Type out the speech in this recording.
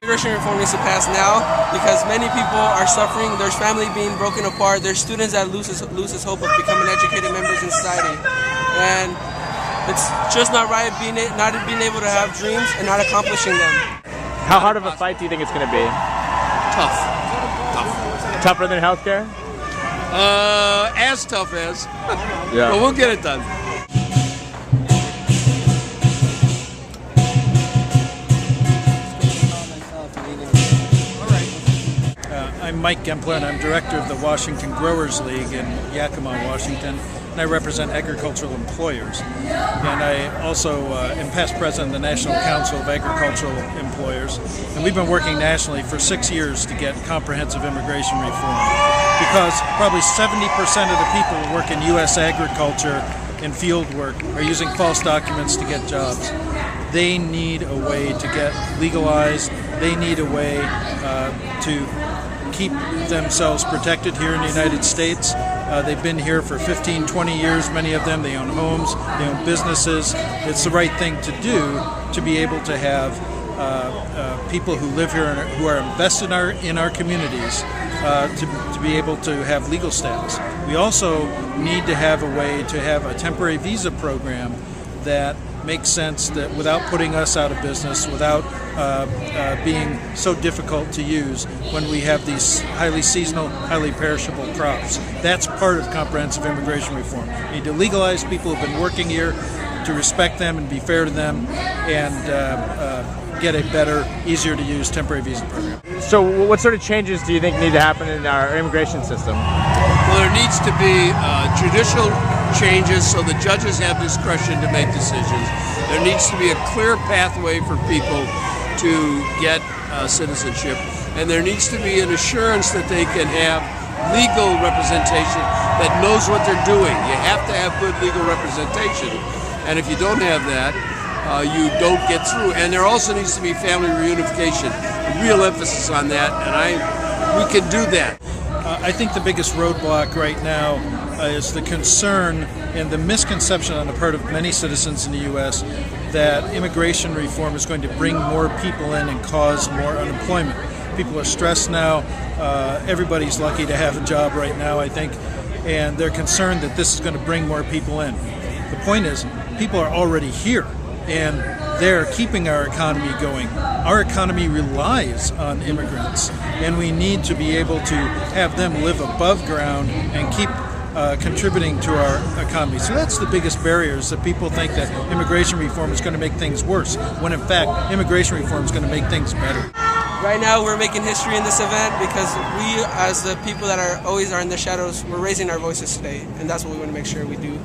Immigration reform needs to pass now because many people are suffering. There's family being broken apart. There's students that loses hope of becoming educated members in society, and it's just not right not being able to have dreams and not accomplishing them. How hard of a fight do you think it's going to be? Tough. Tougher than healthcare? As tough as. Yeah. But we'll get it done. I'm Mike Gempler, and I'm director of the Washington Growers League in Yakima, Washington, and I represent agricultural employers. And I also am past president of the National Council of Agricultural Employers, and we've been working nationally for 6 years to get comprehensive immigration reform, because probably 70% of the people who work in U.S. agriculture and field work are using false documents to get jobs. They need a way to get legalized. They need a way to keep themselves protected here in the United States. They've been here for 15, 20 years, many of them. They own homes, they own businesses. It's the right thing to do to be able to have people who live here and who are invested in our communities to be able to have legal status. We also need to have a way to have a temporary visa program that makes sense, that without putting us out of business, without being so difficult to use when we have these highly seasonal, highly perishable crops. That's part of comprehensive immigration reform. We need to legalize people who've been working here, to respect them and be fair to them, and get a better, easier to use temporary visa program. So what sort of changes do you think need to happen in our immigration system? Well, there needs to be judicial changes so the judges have discretion to make decisions. There needs to be a clear pathway for people to get citizenship, and there needs to be an assurance that they can have legal representation that knows what they're doing. You have to have good legal representation, and if you don't have that, you don't get through. And there also needs to be family reunification, a real emphasis on that, and we can do that. I think the biggest roadblock right now is the concern and the misconception on the part of many citizens in the U.S. that immigration reform is going to bring more people in and cause more unemployment. People are stressed now. Everybody's lucky to have a job right now, I think, and they're concerned that this is going to bring more people in. The point is, people are already here, and they're keeping our economy going. Our economy relies on immigrants, and we need to be able to have them live above ground and keep contributing to our economy. So that's the biggest barrier, is that people think that immigration reform is going to make things worse, when in fact immigration reform is going to make things better. Right now we're making history in this event because we, as the people that always are in the shadows, we're raising our voices today, and that's what we want to make sure we do.